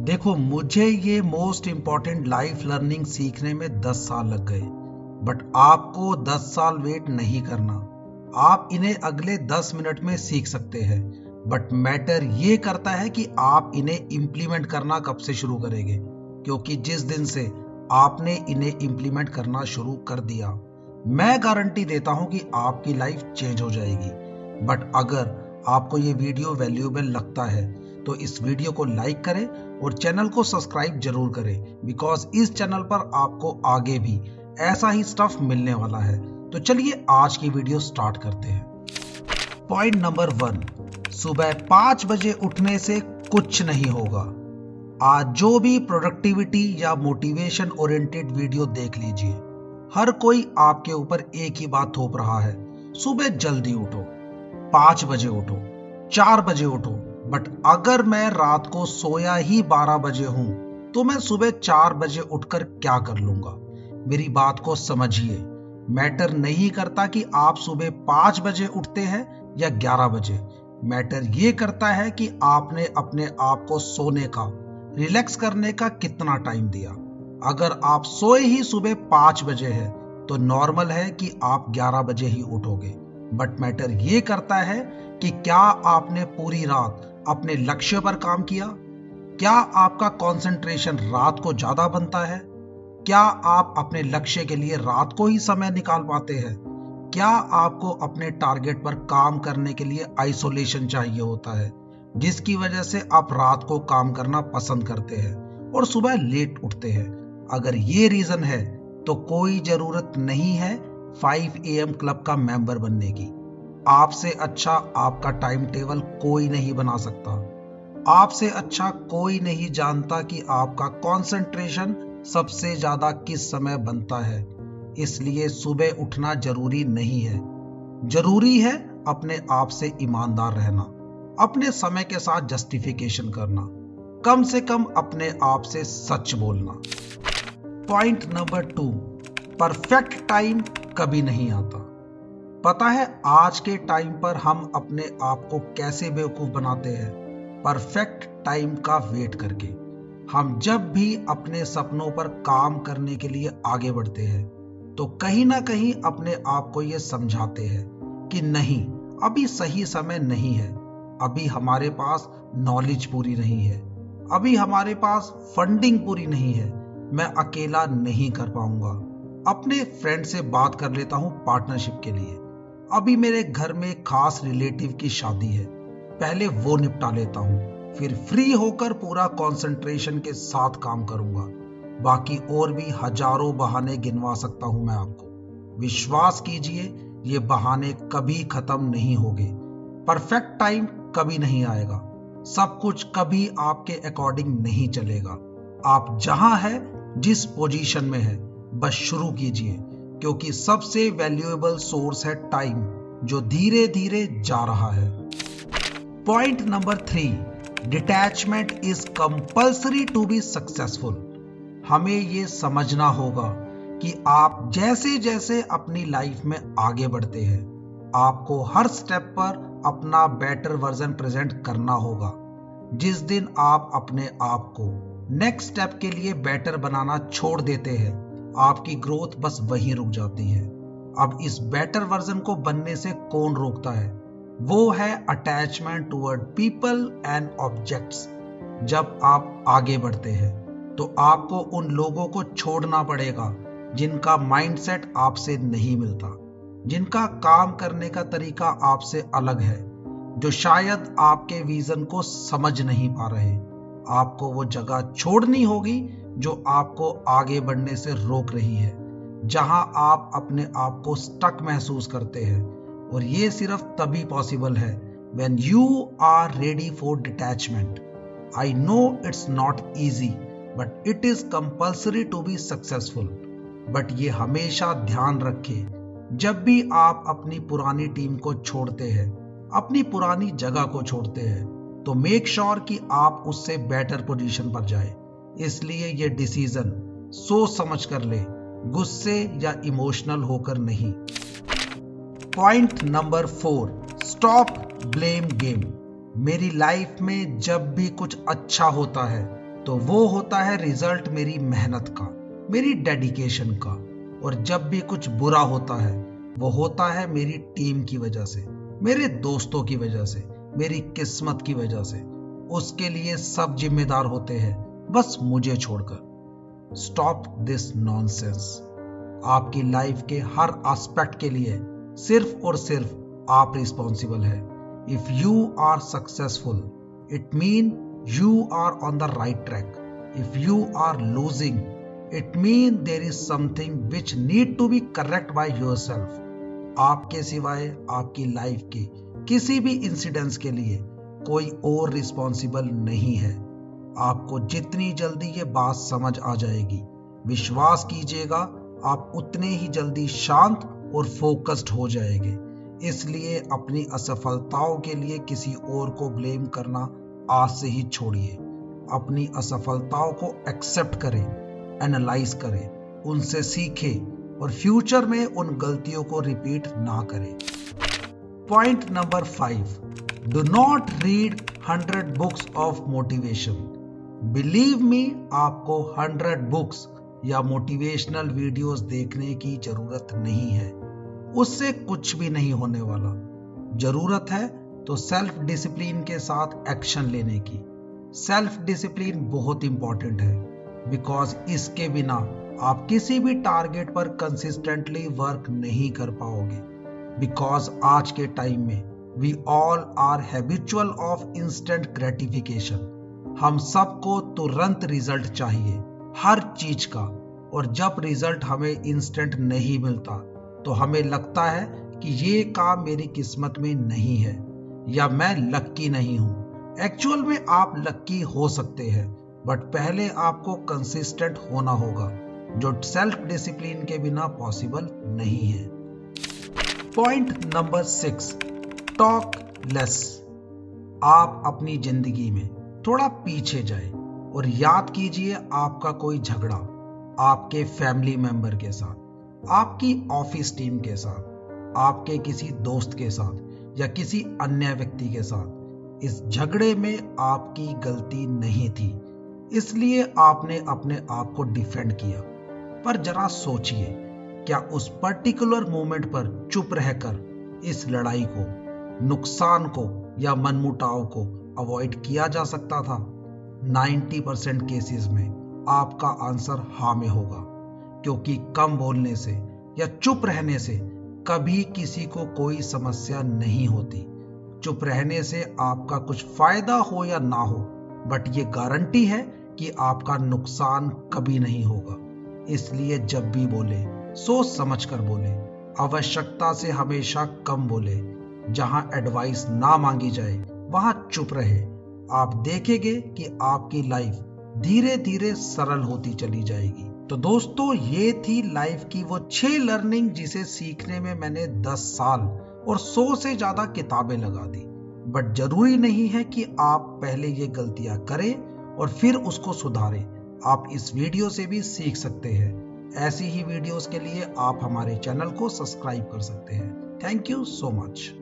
देखो, मुझे ये मोस्ट इम्पॉर्टेंट लाइफ लर्निंग सीखने में 10 साल लग गए। बट आपको 10 साल वेट नहीं करना। आप इन्हें अगले 10 मिनट में सीख सकते हैं। बट मैटर ये करता है कि आप इन्हें इम्प्लीमेंट करना कब से शुरू करेंगे, क्योंकि जिस दिन से आपने इन्हें इम्प्लीमेंट करना शुरू कर दिया, मैं गारंटी देता हूं कि आपकी लाइफ चेंज हो जाएगी। बट अगर आपको ये वीडियो वैल्यूएबल लगता है तो इस वीडियो को लाइक करें और चैनल को सब्सक्राइब जरूर करें, बिकॉज इस चैनल पर आपको आगे भी ऐसा ही स्टफ मिलने वाला है। तो चलिए आज की वीडियो स्टार्ट करते हैं। पॉइंट नंबर 1, सुबह 5 बजे उठने से कुछ नहीं होगा। आज जो भी प्रोडक्टिविटी या मोटिवेशन ओरिएंटेड वीडियो देख लीजिए, हर कोई आपके ऊपर एक ही बात थोप रहा है, सुबह जल्दी उठो, 5 बजे उठो, 4 बजे उठो। बट अगर मैं रात को सोया ही 12 बजे हूं तो मैं सुबह 4 बजे उठकर क्या कर लूंगा? मेरी बात को समझिए। मैटर नहीं करता कि आप सुबह 5 बजे उठते हैं या 11 बजे। मैटर ये करता है कि आपने अपने आप को सोने का, रिलैक्स करने का कितना टाइम दिया। अगर आप सोए ही सुबह 5 बजे है तो नॉर्मल है कि आप 11 बजे ही उठोगे। बट मैटर ये करता है कि क्या आपने पूरी रात अपने लक्ष्य पर काम किया? क्या आपका कंसंट्रेशन रात को ज्यादा बनता है? क्या आप अपने लक्ष्य के लिए रात को ही समय निकाल पाते हैं? क्या आपको अपने टारगेट पर काम करने के लिए आइसोलेशन चाहिए होता है, जिसकी वजह से आप रात को काम करना पसंद करते हैं और सुबह लेट उठते हैं? अगर ये रीजन है तो कोई जरूरत नहीं है 5 AM क्लब का मेंबर बनने की। आपसे अच्छा आपका टाइम टेबल कोई नहीं बना सकता। आपसे अच्छा कोई नहीं जानता कि आपका कंसंट्रेशन सबसे ज्यादा किस समय बनता है। इसलिए सुबह उठना जरूरी नहीं है। जरूरी है अपने आप से ईमानदार रहना, अपने समय के साथ जस्टिफिकेशन करना, कम से कम अपने आप से सच बोलना। पॉइंट नंबर 2, परफेक्ट टाइम कभी नहीं आता। पता है आज के टाइम पर हम अपने आप को कैसे बेवकूफ बनाते हैं? परफेक्ट टाइम का वेट करके। हम जब भी अपने सपनों पर काम करने के लिए आगे बढ़ते हैं तो कहीं ना कहीं अपने आप को ये समझाते हैं कि नहीं, अभी सही समय नहीं है, अभी हमारे पास नॉलेज पूरी नहीं है, अभी हमारे पास फंडिंग पूरी नहीं है, मैं अकेला नहीं कर पाऊंगा। अपने फ्रेंड से बात कर लेता हूं पार्टनरशिप के लिए। अभी मेरे घर में खास रिलेटिव की शादी है, पहले वो निपटा लेता हूँ, फिर फ्री होकर पूरा कंसंट्रेशन के साथ काम करूंगा। बाकी और भी हजारों बहाने गिनवा सकता हूं मैं आपको। विश्वास कीजिए, ये बहाने कभी खत्म नहीं होंगे। परफेक्ट टाइम कभी नहीं आएगा। सब कुछ कभी आपके अकॉर्डिंग नहीं चलेगा। आप जहां है, जिस पोजीशन में है, बस शुरू कीजिए, क्योंकि सबसे वैल्यूएबल सोर्स है टाइम, जो धीरे धीरे जा रहा है। Point number 3, detachment is compulsory to be successful. हमें ये समझना होगा कि आप जैसे जैसे अपनी लाइफ में आगे बढ़ते हैं, आपको हर स्टेप पर अपना बेटर वर्जन प्रेजेंट करना होगा। जिस दिन आप अपने आप को नेक्स्ट स्टेप के लिए बेटर बनाना छोड़ देते हैं, आपकी ग्रोथ बस वहीं रुक जाती है। अब इस बेटर वर्जन को बनने से कौन रोकता है? वो है attachment toward people and objects. जब आप आगे बढ़ते हैं तो आपको उन लोगों को छोड़ना पड़ेगा जिनका माइंडसेट आपसे नहीं मिलता, जिनका काम करने का तरीका आपसे अलग है, जो शायद आपके विजन को समझ नहीं पा रहे। आपको वो जगह छोड़नी होगी जो आपको आगे बढ़ने से रोक रही है, जहां आप अपने आप को स्टक महसूस करते हैं। और ये सिर्फ तभी पॉसिबल है when you are ready for detachment. I know it's not easy, but it is compulsory to be successful. But ये हमेशा ध्यान रखें, जब भी आप अपनी पुरानी टीम को छोड़ते हैं, अपनी पुरानी जगह को छोड़ते हैं, तो मेक श्योर कि आप उससे बेटर पोजीशन पर जाए। इसलिए ये डिसीजन सोच समझ कर ले, गुस्से या इमोशनल होकर नहीं। Point number 4, stop blame game. मेरी लाइफ में जब भी कुछ अच्छा होता है तो वो होता है रिजल्ट मेरी मेहनत का, मेरी डेडिकेशन का। और जब भी कुछ बुरा होता है वो होता है मेरी टीम की वजह से, मेरे दोस्तों की वजह से, मेरी किस्मत की वजह से। उसके लिए सब जिम्मेदार होते हैं, बस मुझे छोड़कर। Stop this nonsense. आपकी लाइफ के हर एस्पेक्ट के लिए सिर्फ और सिर्फ आप रिस्पॉन्सिबल है। If you are successful it mean you are on the right track. If you are losing, it means there is something which need to be correct by yourself. आपके सिवाय आपकी लाइफ के किसी भी इंसिडेंट्स के लिए कोई और रिस्पॉन्सिबल नहीं है। आपको जितनी जल्दी ये बात समझ आ जाएगी, विश्वास कीजिएगा आप उतने ही जल्दी शांत और फोकस्ड हो जाएंगे। इसलिए अपनी असफलताओं के लिए किसी और को ब्लेम करना आज से ही छोड़िए। अपनी असफलताओं को एक्सेप्ट करें, एनालाइज करें, उनसे सीखें और फ्यूचर में उन गलतियों को रिपीट ना करें। Point number 5, do not read 100 books of motivation. Believe me, आपको 100 बुक्स या मोटिवेशनल वीडियोस देखने की जरूरत नहीं है। उससे कुछ भी नहीं होने वाला। जरूरत है तो सेल्फ डिसिप्लिन के साथ एक्शन लेने की। सेल्फ डिसिप्लिन बहुत इंपॉर्टेंट है, बिकॉज इसके बिना आप किसी भी टारगेट पर कंसिस्टेंटली वर्क नहीं कर पाओगे। बिकॉज आज के टाइम में we all are habitual of instant gratification. हम सबको तुरंत रिजल्ट चाहिए हर चीज का, और जब रिजल्ट हमें इंस्टेंट नहीं मिलता तो हमें लगता है कि ये काम मेरी किस्मत में नहीं है या मैं लक्की नहीं हूं। एक्चुअल में आप लक्की हो सकते हैं, बट पहले आपको कंसिस्टेंट होना होगा, जो सेल्फ डिसिप्लिन के बिना पॉसिबल नहीं है। Point number 6, talk less. आप अपनी जिंदगी में थोड़ा पीछे जाए और याद कीजिए आपका कोई झगड़ा आपके फैमिली मेंबर के साथ, आपकी ऑफिस टीम के साथ, आपके किसी दोस्त के साथ या किसी अन्य व्यक्ति के साथ। इस झगड़े में आपकी गलती नहीं थी, इसलिए आपने अपने आप को डिफेंड किया। पर जरा सोचिए, क्या उस पर्टिकुलर मोमेंट पर चुप रहकर इस लड़ाई को, नुकसान को या मनमुटाव को अवॉइड किया जा सकता था? 90% केसेस में आपका आंसर हाँ में होगा, क्योंकि कम बोलने से या चुप रहने से कभी किसी को कोई समस्या नहीं होती। चुप रहने से आपका कुछ फायदा हो या ना हो, बट ये गारंटी है कि आपका नुकसान कभी नहीं होगा। इसलिए जब भी बोले सोच समझ कर बोले, आवश्यकता से हमेशा कम बोले। जहां एडवाइस ना मांगी जाए वहां चुप रहे। आप देखेंगे कि आपकी लाइफ धीरे धीरे सरल होती चली जाएगी। तो दोस्तों, ये थी लाइफ की वो 6 लर्निंग जिसे सीखने में मैंने 10 साल और 100 से ज्यादा किताबें लगा दी। बट जरूरी नहीं है कि आप पहले ये गलतियां करें और फिर उसको सुधारें। आप इस वीडियो से भी सीख सकते हैं। ऐसी ही वीडियोस के लिए आप हमारे चैनल को सब्सक्राइब कर सकते हैं। Thank you so much.